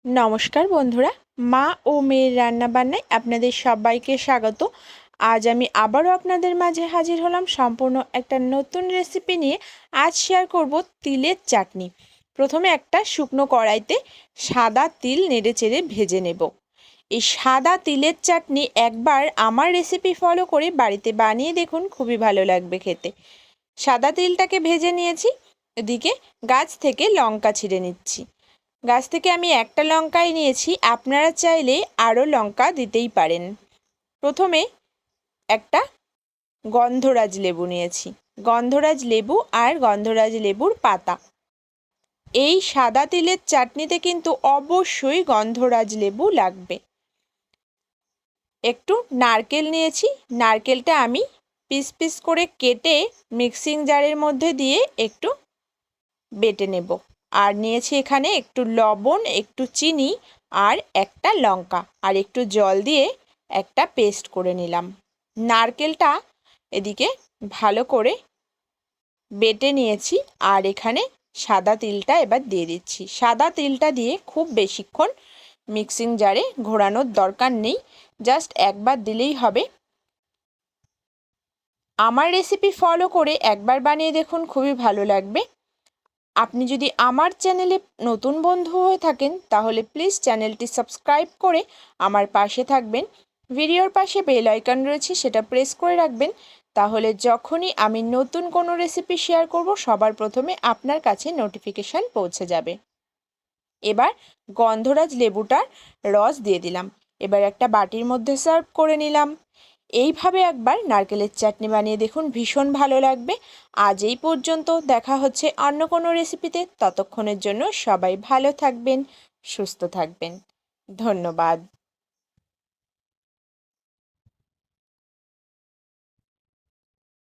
নমস্কার বন্ধুরা, মা ও মেয়ের রান্নাবান্নায় আপনাদের সবাইকে স্বাগত। আজ আমি আবারও আপনাদের মাঝে হাজির হলাম সম্পূর্ণ একটা নতুন রেসিপি নিয়ে। আজ শেয়ার করব তিলের চাটনি। প্রথমে একটা শুকনো কড়াইতে সাদা তিল নেড়েচেড়ে ভেজে নেব। এই সাদা তিলের চাটনি একবার আমার রেসিপি ফলো করে বাড়িতে বানিয়ে দেখুন, খুবই ভালো লাগবে খেতে। সাদা তিলটাকে ভেজে নিয়েছি। এদিকে গাছ থেকে লঙ্কা ছিঁড়ে নিচ্ছি। গাছ থেকে আমি একটা লঙ্কাই নিয়েছি, আপনারা চাইলে আরও লঙ্কা দিতেই পারেন। প্রথমে একটা গন্ধরাজ লেবু নিয়েছি, গন্ধরাজ লেবু আর গন্ধরাজ লেবুর পাতা। এই সাদা তিলের চাটনিতে কিন্তু অবশ্যই গন্ধরাজ লেবু লাগবে। একটু নারকেল নিয়েছি, নারকেলটা আমি পিস পিস করে কেটে মিক্সিং জারের মধ্যে দিয়ে একটু বেটে নেব। আর নিয়েছি এখানে একটু লবণ, একটু চিনি আর একটা লঙ্কা, আর একটু জল দিয়ে একটা পেস্ট করে নিলাম। নারকেলটা এদিকে ভালো করে বেটে নিয়েছি, আর এখানে সাদা তিলটা এবার দিয়ে দিচ্ছি। সাদা তিলটা দিয়ে খুব বেশিক্ষণ মিক্সিং জারে ঘোরানোর দরকার নেই, জাস্ট একবার দিলেই হবে। আমার রেসিপি ফলো করে একবার বানিয়ে দেখুন, খুবই ভালো লাগবে। আপনি যদি আমার চ্যানেলে নতুন বন্ধু হয়ে থাকেন তাহলে প্লিজ চ্যানেলটি সাবস্ক্রাইব করে আমার পাশে থাকবেন। ভিডিওর পাশে বেল আইকন রয়েছে, সেটা প্রেস করে রাখবেন, তাহলে যখনই আমি নতুন কোনো রেসিপি শেয়ার করব সবার প্রথমে আপনার কাছে নোটিফিকেশান পৌঁছে যাবে। এবার গন্ধরাজ লেবুটার রস দিয়ে দিলাম। এবার একটা বাটির মধ্যে সার্ভ করে নিলাম। এইভাবে একবার নারকেলের চাটনি বানিয়ে দেখুন, ভীষণ ভালো লাগবে। আজ এই পর্যন্ত, দেখা হচ্ছে অন্য কোনো রেসিপিতে। ততক্ষণের জন্য সবাই ভালো থাকবেন, সুস্থ থাকবেন। ধন্যবাদ।